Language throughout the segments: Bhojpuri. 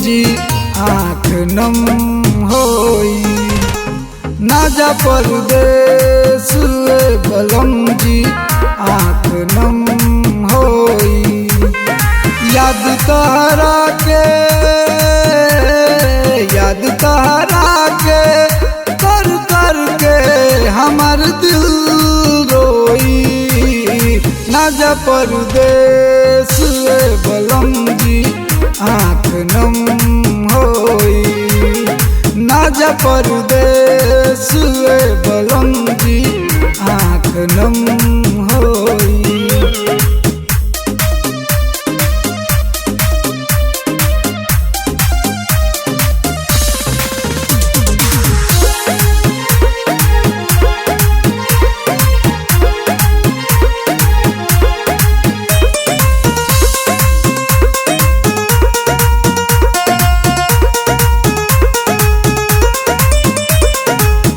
जी आँख नम होई। ना जा परदेस बलम जी आँख नम होई। याद तहरा के कर कर के हमर दिल रोई। ना जा परदेस बलम जी आँख नम होई। ना जा परदेस बलम जी आँख नम होई।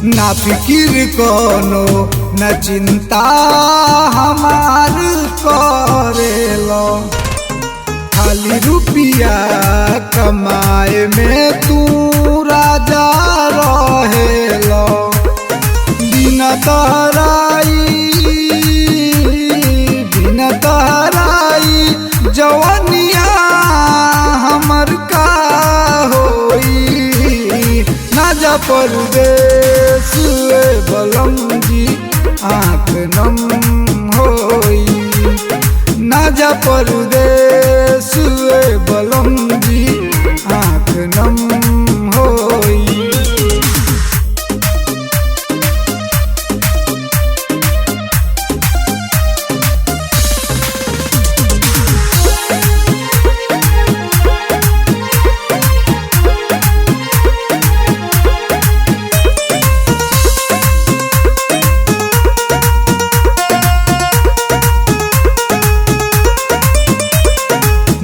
ना फिकिर कोनो न चिंता हमार करेलो। खाली रुपया कमाए में तू राजा रहेलो। बिना तहराई जवनिया हमर का होई। ना जा परदेस बलम जी आँख नम होई। ना जा परदेस बलम जी आँख नम होई।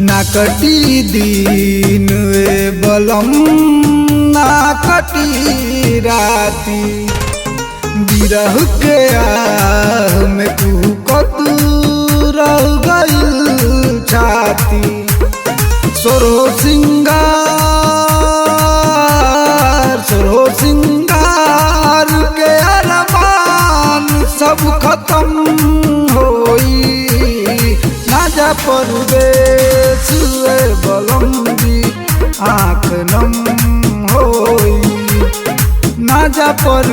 ना कटी दिन बलम ना कटी राती। बिरह के आह में कूकत रह गइल छाती। सोरो सिंगार के अरमान सब खत्म होई। ना जा परदेस बलम जी आँख नम होई। ना जा पर